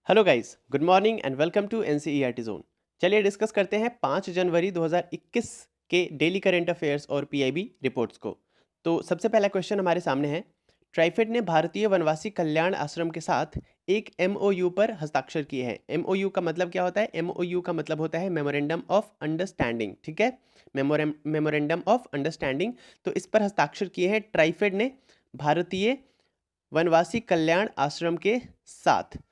Hello guys, good morning and welcome to NCERT zone. चलिए discuss करते हैं 5 जनवरी 2021 के डेली करंट अफेयर्स और पीआईबी रिपोर्ट्स को। तो सबसे पहला क्वेश्चन हमारे सामने है। ट्राइफेड ने भारतीय वनवासी कल्याण आश्रम के साथ एक एमओयू पर हस्ताक्षर किए हैं। एमओयू का मतलब क्या होता है? एमओयू का मतलब होता है मेमोरेंडम ऑफ अंडरस्टैंडिंग। ठीक है, मेमोरेंडम ऑफ अंडरस्टैंडिंग। तो इस पर हस्ताक्षर किए हैं ट्राइफेड ने भारतीय वनवासी कल्याण आश्रम के साथ।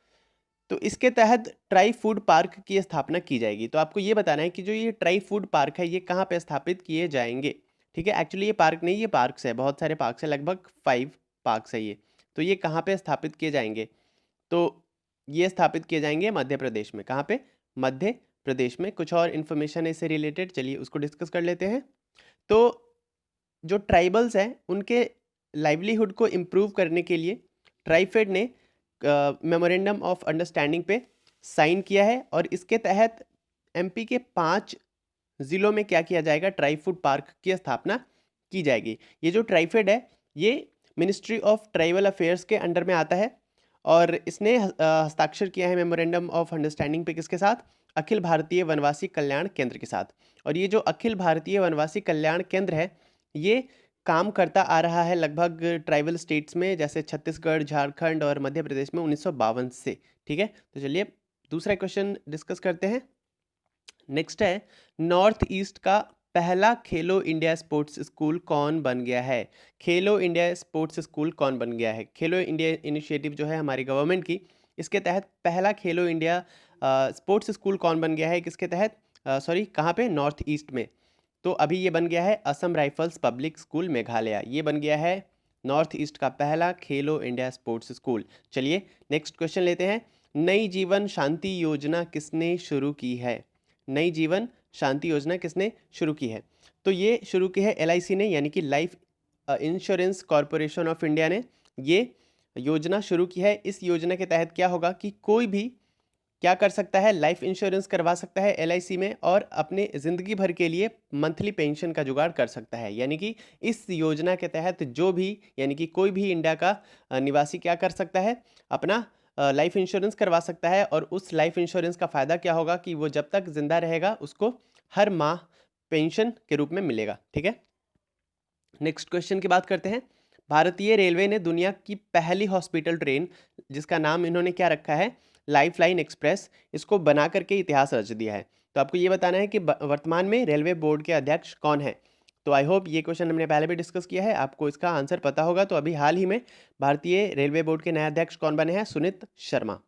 तो इसके तहत ट्राई फूड पार्क की स्थापना की जाएगी। तो आपको ये बताना है कि जो ये ट्राई फूड पार्क है ये कहाँ पे स्थापित किए जाएंगे। ठीक है, एक्चुअली ये पार्क नहीं, ये पार्क्स है, बहुत सारे पार्क्स है, लगभग 5 पार्क्स है ये। तो ये कहाँ पे स्थापित किए जाएंगे? तो ये स्थापित किए जाएंगे मध्य प्रदेश में। कहाँ पे? मध्य प्रदेश में। कुछ और इन्फॉर्मेशन है इससे रिलेटेड, चलिए उसको डिस्कस कर लेते हैं। तो जो ट्राइबल्स हैं उनके लाइवलीहुड को इम्प्रूव करने के लिए ट्राइफेड ने मेमोरेंडम ऑफ अंडरस्टैंडिंग पे साइन किया है और इसके तहत एमपी के 5 ज़िलों में क्या किया जाएगा? ट्राई फूड पार्क की स्थापना की जाएगी। ये जो ट्राइफेड है ये मिनिस्ट्री ऑफ ट्राइबल अफेयर्स के अंडर में आता है और इसने हस्ताक्षर किया है मेमोरेंडम ऑफ अंडरस्टैंडिंग पे किसके साथ? अखिल भारतीय वनवासी कल्याण केंद्र के साथ। और ये जो अखिल भारतीय वनवासी कल्याण केंद्र है ये काम करता आ रहा है लगभग ट्राइबल स्टेट्स में, जैसे छत्तीसगढ़, झारखंड और मध्य प्रदेश में 1952 से। ठीक है, तो चलिए दूसरा क्वेश्चन डिस्कस करते हैं। नेक्स्ट है, नॉर्थ ईस्ट का पहला खेलो इंडिया स्पोर्ट्स स्कूल कौन बन गया है? खेलो इंडिया स्पोर्ट्स स्कूल कौन बन गया है? खेलो इंडिया इनिशिएटिव जो है हमारी गवर्नमेंट की, इसके तहत पहला खेलो इंडिया स्पोर्ट्स स्कूल कौन बन गया है? किसके तहत? सॉरी, कहाँ पे? नॉर्थ ईस्ट में। तो अभी ये बन गया है Assam rifles public school Meghalaya. ये बन गया है नॉर्थ ईस्ट का पहला खेलो इंडिया स्पोर्ट्स स्कूल। चलिए नेक्स्ट क्वेश्चन लेते हैं। नई जीवन शांति योजना किसने शुरू की है? नई जीवन शांति योजना किसने शुरू की है? तो ये शुरू की है एलआईसी ने, यानी कि life insurance corporation of India ने ये योजना शुरू की है। इस योजना के तहत क्या होगा कि कोई भी क्या कर सकता है? लाइफ इंश्योरेंस करवा सकता है एलआईसी में और अपने ज़िंदगी भर के लिए मंथली पेंशन का जुगाड़ कर सकता है। यानी कि इस योजना के तहत जो भी, यानी कि कोई भी इंडिया का निवासी क्या कर सकता है? अपना लाइफ इंश्योरेंस करवा सकता है और उस लाइफ इंश्योरेंस का फ़ायदा क्या होगा कि वो जब तक ज़िंदा रहेगा उसको हर माह पेंशन के रूप में मिलेगा। ठीक है, नेक्स्ट क्वेश्चन की बात करते हैं। भारतीय रेलवे ने दुनिया की पहली हॉस्पिटल ट्रेन, जिसका नाम इन्होंने क्या रखा है? लाइफ लाइन एक्सप्रेस, इसको बना करके इतिहास रच दिया है। तो आपको ये बताना है कि वर्तमान में रेलवे बोर्ड के अध्यक्ष कौन है। तो आई होप ये क्वेश्चन हमने पहले भी डिस्कस किया है, आपको इसका आंसर पता होगा। तो अभी हाल ही में भारतीय रेलवे बोर्ड के नए अध्यक्ष कौन बने हैं? सुनीत शर्मा।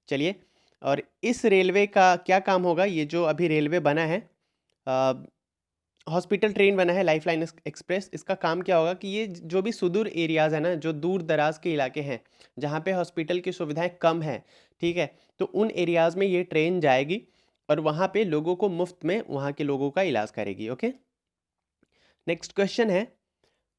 चलिए, और इस रेलवे का क्या काम होगा? ये जो अभी रेलवे बना है, हॉस्पिटल ट्रेन बना है लाइफ लाइन एक्सप्रेस, इसका काम क्या होगा कि ये जो भी सुदूर एरियाज़ है ना, जो दूर दराज के इलाके हैं जहाँ पे हॉस्पिटल की सुविधाएं कम है, ठीक है, तो उन एरियाज़ में ये ट्रेन जाएगी और वहाँ पे लोगों को मुफ्त में वहाँ के लोगों का इलाज करेगी। ओके, नेक्स्ट क्वेश्चन है,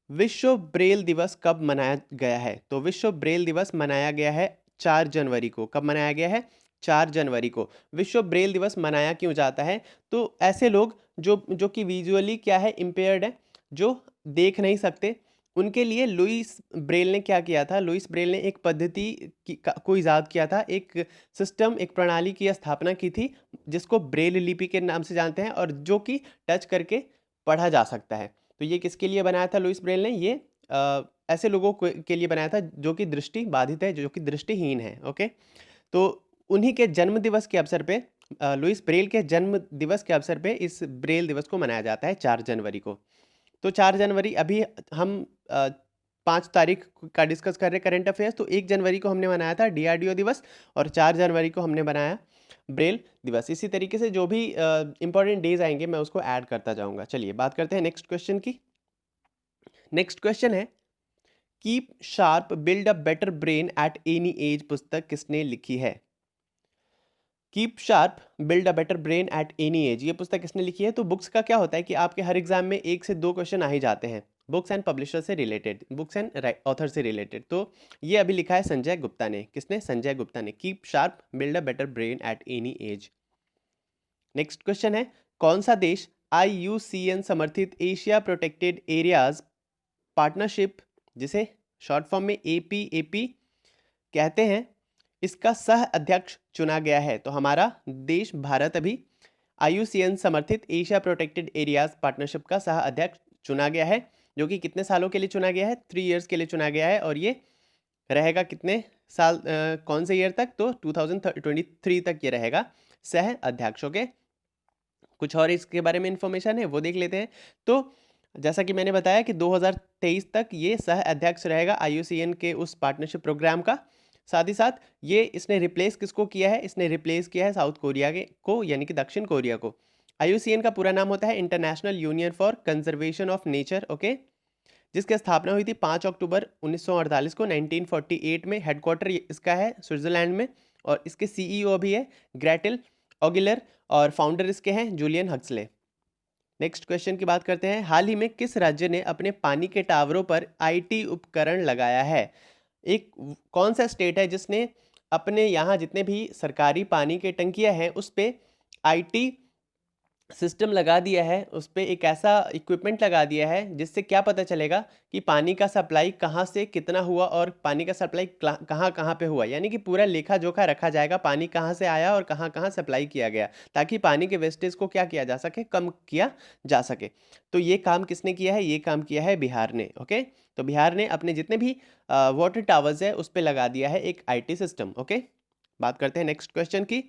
विश्व ब्रेल दिवस कब मनाया गया है? तो विश्व ब्रेल दिवस मनाया गया है 4 जनवरी को। कब मनाया गया है? 4 जनवरी को। विश्व ब्रेल दिवस मनाया क्यों जाता है? तो ऐसे लोग जो कि विजुअली क्या है? इम्पेयर्ड है, जो देख नहीं सकते, उनके लिए लुईस ब्रेल ने क्या किया था? लुईस ब्रेल ने एक पद्धति को ईजाद किया था, एक सिस्टम, एक प्रणाली की स्थापना की थी जिसको ब्रेल लिपि के नाम से जानते हैं और जो कि टच करके पढ़ा जा सकता है। तो ये किसके लिए बनाया था लुईस ब्रेल ने? ये ऐसे लोगों के लिए बनाया था जो कि दृष्टि बाधित है, जो कि दृष्टिहीन है। ओके, तो उन्हीं के जन्म दिवस के अवसर पे, लुईस ब्रेल के जन्म दिवस के अवसर पे इस ब्रेल दिवस को मनाया जाता है 4 जनवरी को। तो 4 जनवरी, अभी हम 5 तारीख का डिस्कस कर रहे हैं करंट अफेयर्स, तो 1 जनवरी को हमने मनाया था डीआरडीओ दिवस और 4 जनवरी को हमने बनाया ब्रेल दिवस। इसी तरीके से जो भी इंपॉर्टेंट डेज आएंगे मैं उसको ऐड करता जाऊंगा। चलिए बात करते हैं नेक्स्ट क्वेश्चन की। नेक्स्ट क्वेश्चन है, keep sharp build a better brain at any as पुस्तक किसने लिखी है? Keep sharp build a better brain at any as, ये पुस्तक किसने लिखी है? तो बुक्स का क्या होता है कि आपके हर एग्जाम में 1 से 2 क्वेश्चन आ ही जाते हैं बुक्स एंड पब्लिशर से रिलेटेड, बुक्स एंड ऑथर से रिलेटेड। तो ये अभी लिखा है संजय गुप्ता ने। किसने? संजय गुप्ता ने। Keep sharp build a better brain at any as. Next question है, कौन सा देश IUCN समर्थित एशिया प्रोटेक्टेड एरियाज पार्टनरशिप, जिसे शॉर्ट फॉर्म में APAP कहते हैं, इसका सह अध्यक्ष चुना गया है? तो हमारा देश भारत अभी IUCN समर्थित एशिया प्रोटेक्टेड एरियाज पार्टनरशिप का सह अध्यक्ष चुना गया है, जो कि कितने सालों के लिए चुना गया है? 3 इयर्स के लिए चुना गया है, और ये रहेगा कितने साल, कौन से ईयर तक? तो 2023 तक ये रहेगा सह अध्यक्ष। ओके, कुछ और इसके बारे में इंफॉर्मेशन है वो देख लेते हैं। तो जैसा कि मैंने बताया कि 2023 तक ये सह अध्यक्ष रहेगा IUCN के उस पार्टनरशिप प्रोग्राम का। साथ ही साथ ये इसने रिप्लेस किसको किया है? इसने रिप्लेस किया है साउथ कोरिया को, यानी कि दक्षिण कोरिया को। IUCN का पूरा नाम होता है international union for conservation of nature, okay, जिसकी स्थापना हुई थी 5 अक्टूबर 1948 को 1948 में। हेडक्वार्टर इसका है स्विट्जरलैंड में, और इसके CEO भी है ग्रेटेल ऑगिलर, और फाउंडर इसके हैं जूलियन हक्सले। नेक्स्ट क्वेश्चन की बात करते हैं। हाल ही में किस राज्य ने अपने पानी के टावरों पर IT उपकरण लगाया है? कौन सा स्टेट है जिसने अपने यहाँ जितने भी सरकारी पानी के टंकियां हैं उस पे IT सिस्टम लगा दिया है, उस पर एक ऐसा इक्विपमेंट लगा दिया है जिससे क्या पता चलेगा कि पानी का सप्लाई कहाँ से कितना हुआ और पानी का सप्लाई कहाँ कहाँ पे हुआ, यानी कि पूरा लेखा जोखा रखा जाएगा पानी कहाँ से आया और कहाँ कहाँ सप्लाई किया गया, ताकि पानी के वेस्टेज को क्या किया जा सके, कम किया जा सके। तो ये काम किसने किया है? ये काम किया है बिहार ने। ओके, तो बिहार ने अपने जितने भी वाटर टावर्स है उस पर लगा दिया है एक IT सिस्टम। ओके, बात करते हैं नेक्स्ट क्वेश्चन की।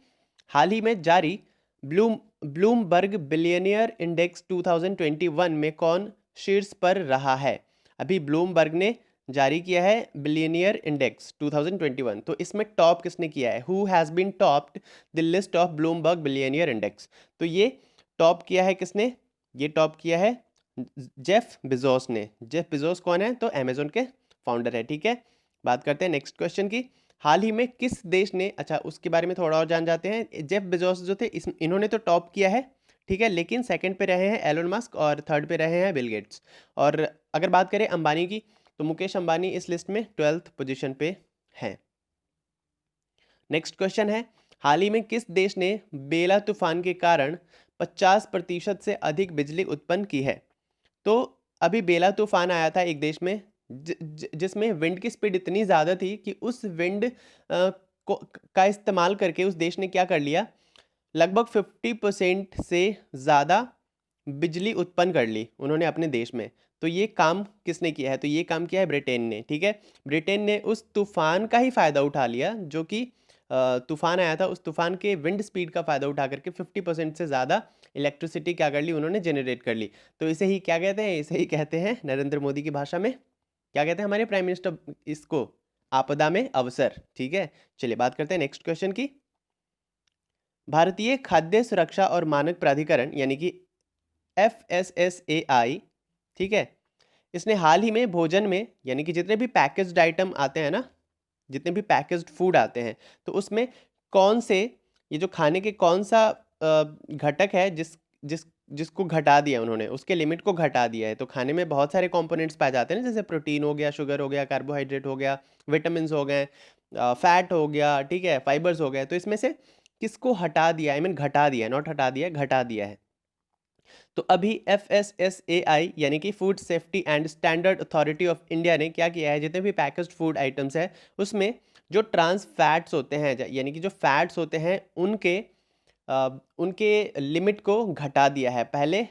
हाल ही में जारी ब्लूमबर्ग बिलियनियर इंडेक्स 2021 में कौन शीर्ष पर रहा है? अभी ब्लूमबर्ग ने जारी किया है बिलियनियर इंडेक्स 2021, तो इसमें टॉप किसने किया है? Who has been topped the list of Bloomberg billionaire index? तो ये टॉप किया है किसने? ये टॉप किया है जेफ बिजोस ने। जेफ बिजोस कौन है? तो अमेजोन के फाउंडर है। ठीक है, बात करते हैं नेक्स्ट क्वेश्चन की। हाल ही में किस देश ने, अच्छा उसके बारे में थोड़ा और जान जाते हैं। जेफ बेजोस जो थे इन्होंने तो टॉप किया है, ठीक है, लेकिन सेकंड पे रहे हैं एलोन मस्क और थर्ड पे रहे हैं बिल गेट्स। और अगर बात करें अंबानी की, तो मुकेश अंबानी इस लिस्ट में 12th पोजीशन पे हैं। नेक्स्ट क्वेश्चन है, हाल ही में किस देश ने बेला तूफान के कारण 50% से अधिक बिजली उत्पन्न की है? तो अभी बेला तूफान आया था एक देश में जिसमें विंड की स्पीड इतनी ज़्यादा थी कि उस विंड का इस्तेमाल करके उस देश ने क्या कर लिया, लगभग 50% से ज़्यादा बिजली उत्पन्न कर ली उन्होंने अपने देश में। तो ये काम किसने किया है? तो ये काम किया है ब्रिटेन ने। ठीक है, ब्रिटेन ने उस तूफान का ही फ़ायदा उठा लिया, जो कि तूफान आया था, उस तूफान के विंड स्पीड का फ़ायदा उठा करके 50% से ज़्यादा इलेक्ट्रिसिटी क्या कर ली उन्होंने, जनरेट कर ली। तो इसे ही क्या कहते हैं? इसे ही कहते हैं नरेंद्र मोदी की भाषा में क्या कहते हैं हमारे प्राइम मिनिस्टर इसको? आपदा में अवसर। ठीक है, चलिए बात करते हैं नेक्स्ट क्वेश्चन की। भारतीय खाद्य सुरक्षा और मानक प्राधिकरण यानी कि FSSAI, ठीक है, इसने हाल ही में भोजन में, यानी कि जितने भी पैकेज्ड आइटम आते हैं ना, जितने भी पैकेज्ड फूड आते हैं, तो उसमें कौन से, ये जो खाने के कौन सा घटक है जिसको घटा दिया उन्होंने, उसके लिमिट को घटा दिया है। तो खाने में बहुत सारे कंपोनेंट्स पाए जाते हैं ना, जैसे प्रोटीन हो गया, शुगर हो गया, कार्बोहाइड्रेट हो गया, विटामिन हो गए, फैट हो गया, ठीक है, फाइबर्स हो गए। तो इसमें से किसको हटा दिया, आई मीन घटा दिया, नॉट हटा दिया, घटा दिया है। तो अभी FSSAI यानी कि food safety and standard authority of India ने क्या किया है, जितने भी पैकेज्ड फूड आइटम्स है उसमें जो ट्रांस फैट्स होते हैं, यानी कि जो फैट्स होते हैं उनके लिमिट को घटा दिया है। पहले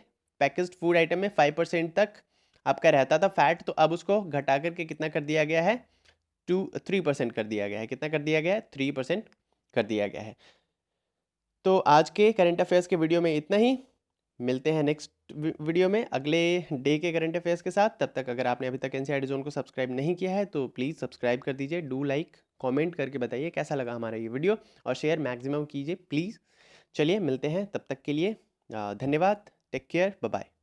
पैकेज्ड फूड आइटम में 5% तक आपका रहता था फैट, तो अब उसको घटा करके कितना कर दिया गया है? 3% कर दिया गया है। कितना कर दिया गया है? 3% कर दिया गया है। तो आज के करंट अफेयर्स के वीडियो में इतना ही। मिलते हैं नेक्स्ट वीडियो में अगले डे के करंट अफेयर्स के साथ। तब तक अगर आपने अभी तक NCERT जोन को सब्सक्राइब नहीं किया है तो प्लीज़ सब्सक्राइब कर दीजिए। डू लाइक, कमेंट करके बताइए कैसा लगा हमारा ये वीडियो, और शेयर मैक्सिमम कीजिए प्लीज़। चलिए मिलते हैं, तब तक के लिए धन्यवाद। Take care, bye bye.